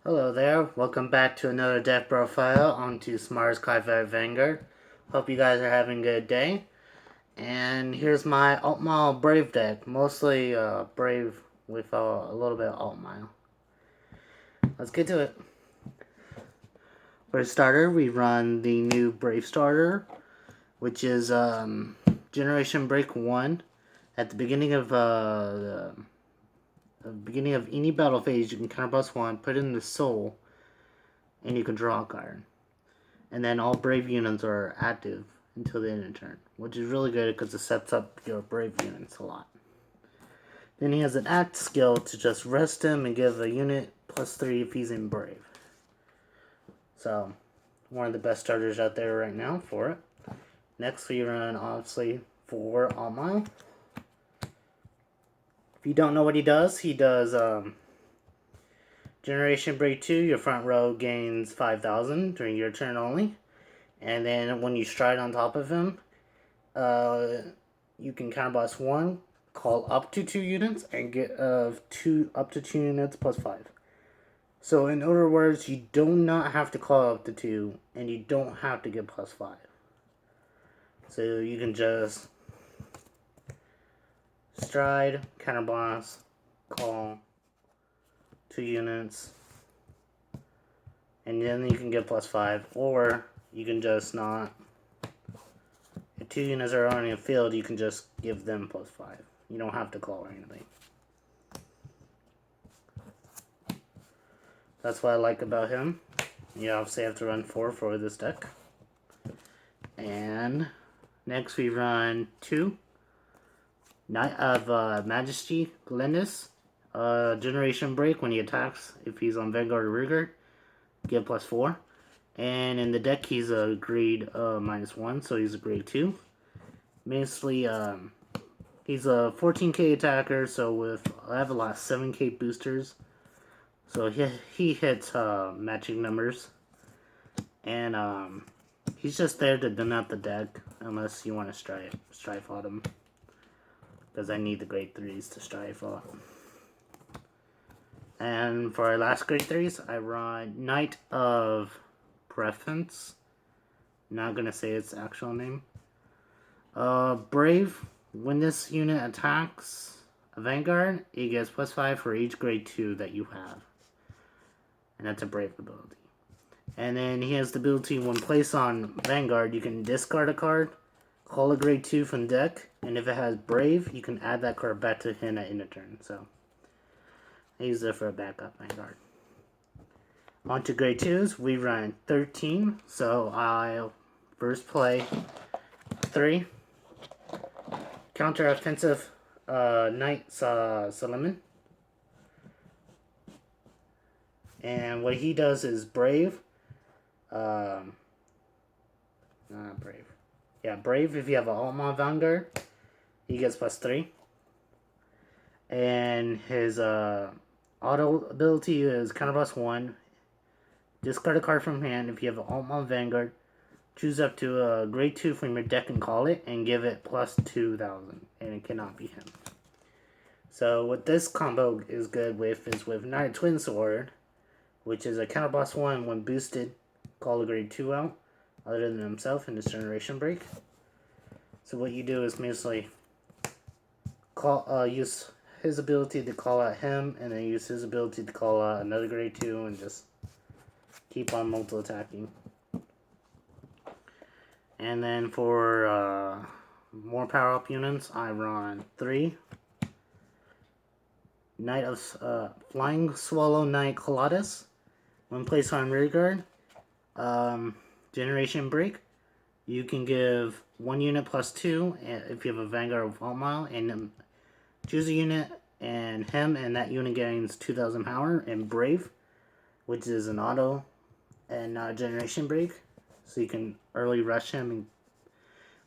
Hello there, welcome back to another deck profile onto Smart's Cardfight Vanguard. Hope you guys are having a good day. And here's my Altmile Brave deck, mostly Brave with a little bit of Altmile. Let's get to it. For a starter, we run the new Brave starter, which is Generation Break 1. At the beginning of any battle phase, you can counterblast 1, put in the soul, and you can draw a card. And then all Brave units are active until the end of turn, which is really good because it sets up your Brave units a lot. Then he has an Act skill to just rest him and give a unit +3 if he's in Brave. So, one of the best starters out there right now for it. Next, we run, obviously, for Altmile. If you don't know what he does Generation Break 2, your front row gains 5,000 during your turn only. And then when you stride on top of him, you can counterblast 1, call up to 2 units, and get up to 2 units +5. So in other words, you do not have to call up to 2, and you don't have to get +5. So you can just stride, counterblast, call 2 units, and then you can get +5, or you can just not. If 2 units are on your field, you can just give them +5. You don't have to call or anything. That's what I like about him. You obviously have to run 4 for this deck. And next we run 2. Knight of Majesty, Glennis. Generation Break when he attacks. If he's on Vanguard or Rearguard, get +4. And in the deck, he's a grade -1, so he's a grade 2. Mostly, he's a 14k attacker, so I have a lot of 7k boosters. So he hits matching numbers. And he's just there to deny out the deck, unless you want to strife on him. Because I need the grade 3s to strife on. And for our last grade 3s, I run Knight of Preference. Not gonna say its actual name. Brave. When this unit attacks a Vanguard, it gets +5 for each grade 2 that you have. And that's a Brave ability. And then he has the ability, when placed on Vanguard, you can discard a card, call a grade 2 from the deck, and if it has Brave, you can add that card back to him at end of turn. So, I use it for a backup Vanguard. On to grade 2s, we run 13, so I'll first play 3. Counter offensive Knight Solomon. And what he does is Brave. Not Brave. Yeah, Brave, if you have an Altmile Vanguard, he gets +3. And his auto ability is counterblast 1. Discard a card from hand. If you have an Altmile Vanguard, choose up to a grade 2 from your deck and call it, and give it +2,000. And it cannot be him. So what this combo is good with is with Knight Twin Sword, which is a counterblast 1 when boosted, call a grade 2 out, other than himself in this Generation Break. So what you do is mostly use his ability to call out him, and then use his ability to call out another grade 2, and just keep on multi-attacking. And then for more power-up units, I run 3. Knight of Flying Swallow Knight Colossus. When placed on Rearguard, Generation Break, you can give 1 unit +2 if you have a Vanguard of Altmile, and choose a unit, and him, and that unit gains 2,000 power, and Brave, which is an auto and Generation Break, so you can early rush him, and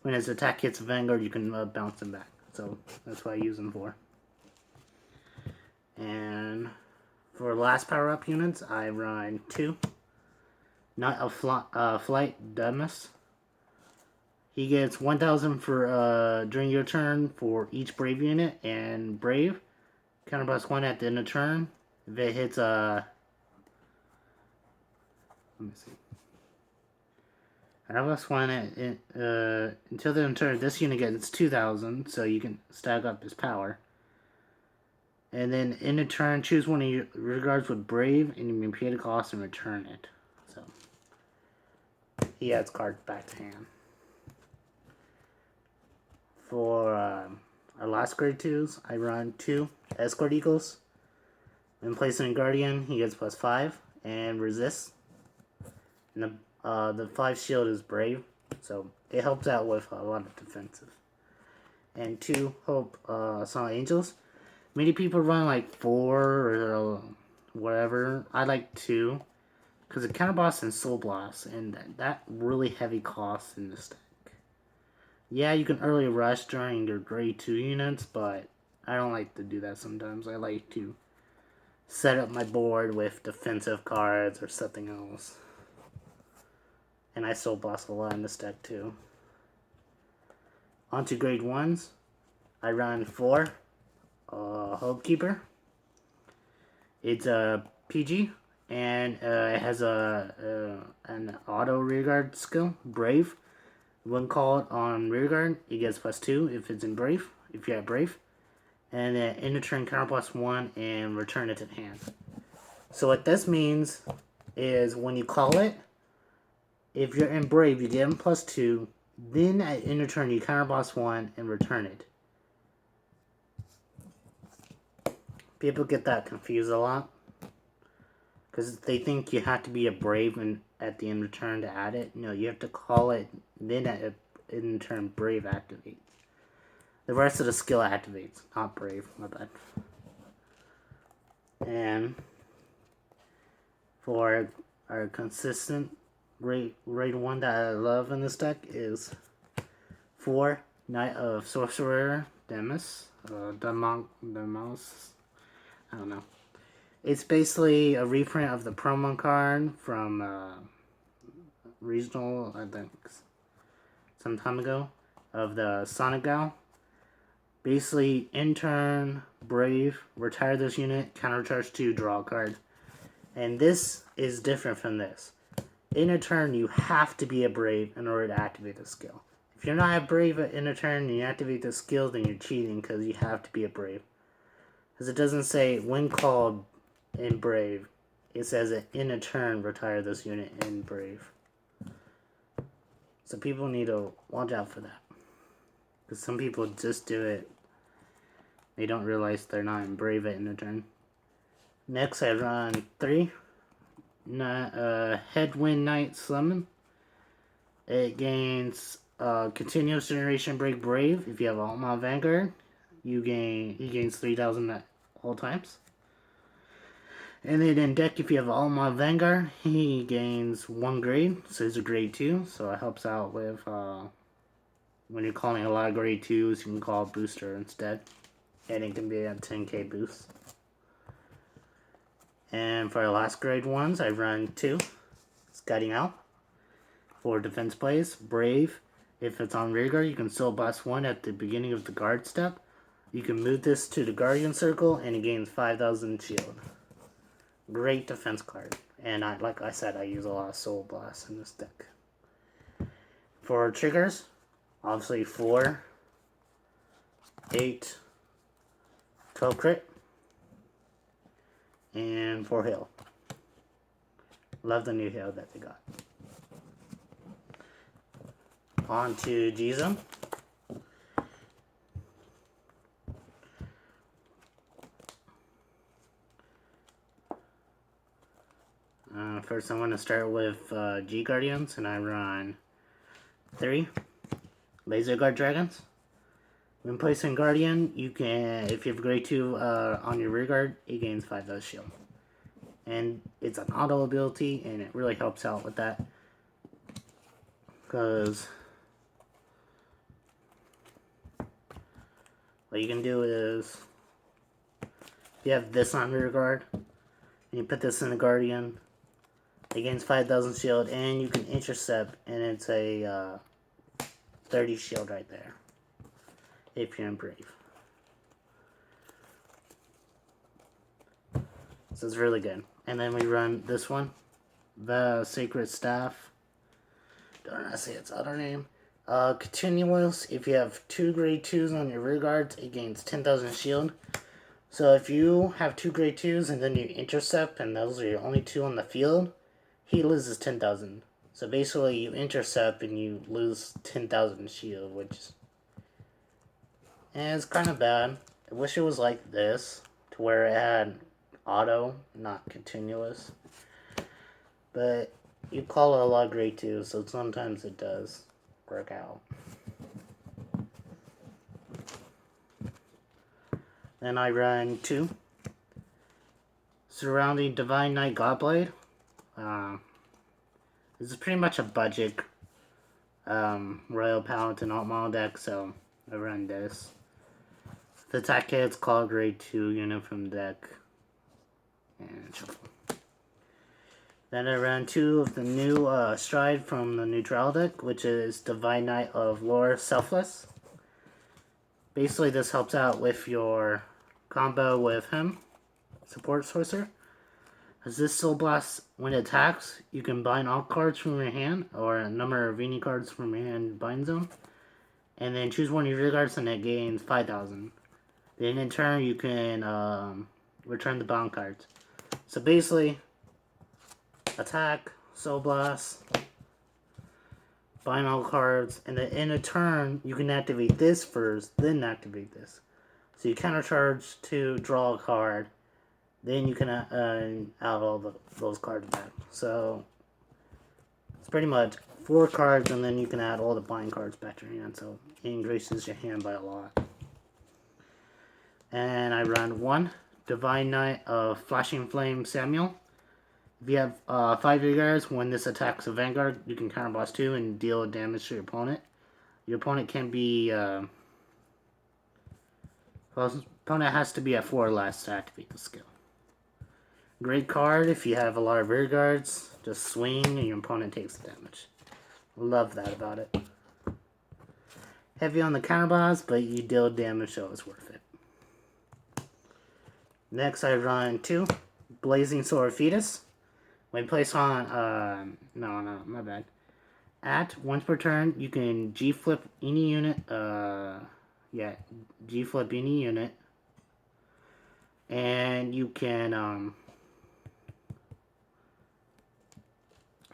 when his attack hits a Vanguard, you can bounce him back. So that's what I use him for. And for last power-up units, I run 2. Knight of Flight Demus. He gets 1,000 for during your turn for each Brave unit, and Brave counterblast 1 at the end of turn. If it hits Let me see. I almost want it until the turn. This unit gets 2,000, so you can stack up his power. And then in a turn, choose one of your regards with Brave, and you can pay the cost and return it. So he adds cards back to hand. For our last grade 2s, I run 2 Escort Eagles. When placing a Guardian, he gets +5 and resists. And the 5 shield is Brave, so it helps out with a lot of defensive. And 2 Hope Solid Angels. Many people run like 4 or whatever. I like 2 because it counter boss and soul blast, and that really heavy cost in this deck. Yeah, you can early rush during your grade 2 units, but I don't like to do that sometimes. I like to set up my board with defensive cards or something else. And I soul blast a lot in this deck too. On to grade 1s. I run 4 Hope Keeper. It's a PG, and it has an auto rearguard skill, Brave. When called on rearguard, it gets +2 if it's in Brave, if you have Brave. And then in the turn, counter +1 and return it to hand. So what this means is when you call it, if you're in Brave, you give him +2. Then at end of turn, you counter +1 and return it. People get that confused a lot because they think you have to be a Brave and at the end of turn to add it. No, you have to call it. Then at end of turn, Brave activates. The rest of the skill activates, not Brave. My bad. And for our consistent grade 1 that I love in this deck is 4 Knight of Sorcerer Demus. Demos. I don't know. It's basically a reprint of the promo card from regional, I think, some time ago, of the Sonic Gal. Basically, in turn, Brave, retire this unit, countercharge 2, draw a card. And this is different from this. In a turn, you have to be a Brave in order to activate the skill. If you're not a Brave in a turn and you activate the skill, then you're cheating because you have to be a Brave. Because it doesn't say when called in Brave. It says that in a turn, retire this unit in Brave. So people need to watch out for that. Because some people just do it. They don't realize they're not in Brave in a turn. Next, I run 3 Headwind Knight Summon. It gains continuous generation break Brave. If you have Altmile Vanguard, he gains 3,000 at all times. And then in deck, if you have Altmile Vanguard, he gains 1 grade, so he's a grade 2. So it helps out with when you're calling a lot of grade 2s, you can call Booster instead, and it can be a 10k boost. And for our last grade 1s, I run 2 Scouting Out for defense plays. Brave. If it's on rearguard, you can still blast 1 at the beginning of the guard step. You can move this to the Guardian Circle, and it gains 5,000 shield. Great defense card. And like I said, I use a lot of Soul Blast in this deck. For triggers, obviously 4, 8, 12 crit, and 4 heal. Love the new heal that they got. On to Jizo. First, I want to start with G Guardians, and I run 3 Laser Guard Dragons. When placing Guardian, you can, if you have grade 2 on your rear guard, it gains 5,000 shield. And it's an auto ability, and it really helps out with that. Because what you can do is, if you have this on rear guard, and you put this in the Guardian, it gains 5,000 shield, and you can intercept, and it's a 30 shield right there, if you're in Brave. So it's really good. And then we run this one, the Sacred Staff. Don't know how to say its other name. Continuous. If you have 2 grade 2s on your rear guards, it gains 10,000 shield. So if you have 2 grade 2s and then you intercept, and those are your only 2 on the field, he loses 10,000. So basically, you intercept and you lose 10,000 shield, which is kind of bad. I wish it was like this, to where it had auto, not continuous. But you call it a lot of grade 2, so sometimes it does work out. Then I run 2. Surrounding Divine Knight Godblade. This is pretty much a budget Royal Paladin Altmile deck, so I run this. The attack hits, call grade 2 unit from deck, and shuffle. Then I run 2 of the new Stride from the neutral deck, which is Divine Knight of Lore Selfless. Basically, this helps out with your combo with him, support sorcerer. As this Soul Blast, when it attacks, you can bind all cards from your hand, or a number of any cards from your hand binds them. And then choose one of your cards and it gains 5,000. Then in turn, you can return the bound cards. So basically, attack, Soul Blast, bind all cards, and then in a turn, you can activate this first, then activate this. So you countercharge to draw a card, then you can add all those cards back. So it's pretty much 4 cards, and then you can add all the bind cards back to your hand. So it increases your hand by a lot. And I run 1 Divine Knight of Flashing Flame Samuel. If you have 5 guards, when this attacks a Vanguard, you can counterblast 2 and deal damage to your opponent. Your opponent can be opponent has to be at 4 or less to activate the skill. Great card if you have a lot of rear guards. Just swing and your opponent takes the damage. Love that about it. Heavy on the counterblast, but you deal damage, so it's worth it. Next, I run 2 Blazing Sword Fetus. When placed on, no, my bad. At once per turn, you can G-flip any unit, G-flip any unit. And you can,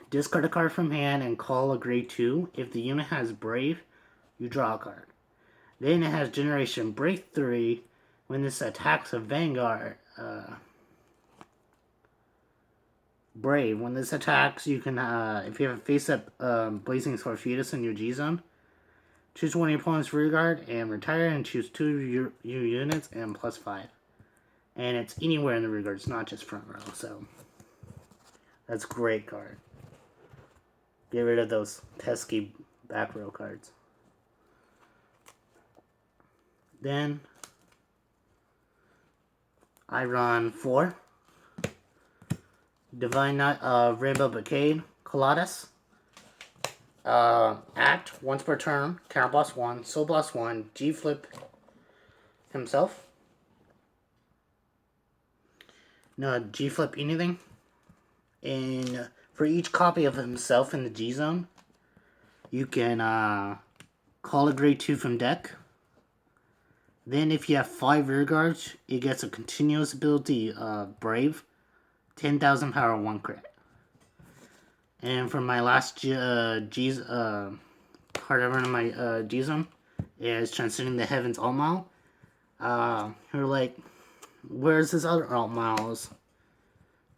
discard a card from hand and call a grade 2. If the unit has Brave, you draw a card. Then it has Generation Break 3. When this attacks a Vanguard, Brave. When this attacks, you can, if you have a face-up Blazing Sword Fetus in your G-Zone, choose one of your opponent's rear guard and retire and choose 2 of your units and +5. And it's anywhere in the rear guard, it's not just front row, so that's a great card. Get rid of those pesky back row cards. Then I run 4 Divine Knight of Rainbow Brigade Colossus. Act once per turn, counterblast 1, soul blast 1, G-flip himself. No, G-flip anything. And for each copy of himself in the G-Zone, you can call a grade 2 from deck. Then if you have 5 rear guards, it gets a continuous ability, Brave, 10,000 power, 1 crit. And for my last card ever in my G-Zone is Transcending the Heavens Altmile. You're like, where's his other Altmiles?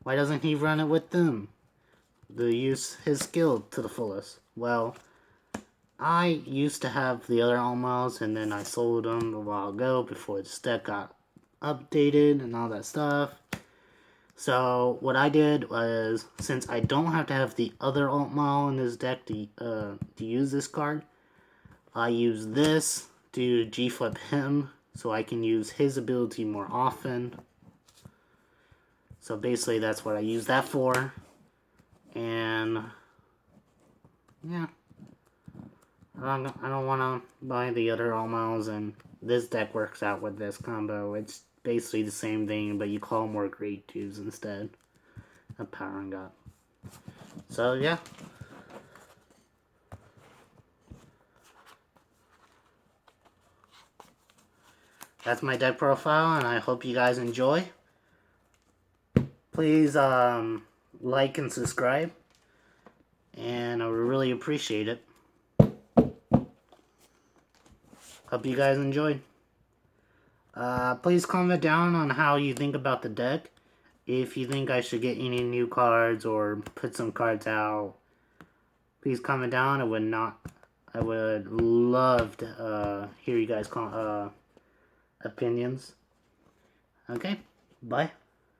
Why doesn't he run it with them? To use his skill to the fullest. Well, I used to have the other Altmiles and then I sold them a while ago before this deck got updated and all that stuff. So what I did was, since I don't have to have the other Altmile in this deck to use this card, I use this to G-flip him so I can use his ability more often. So basically that's what I use that for. And yeah, I don't want to buy the other Altmiles, and this deck works out with this combo. It's basically the same thing, but you call more grade 2s instead of powering up. So yeah. That's my deck profile, and I hope you guys enjoy. Please like and subscribe, and I would really appreciate it. Hope you guys enjoyed. Please comment down on how you think about the deck. If you think I should get any new cards or put some cards out, please comment down. I would love to hear you guys' opinions. Okay, bye.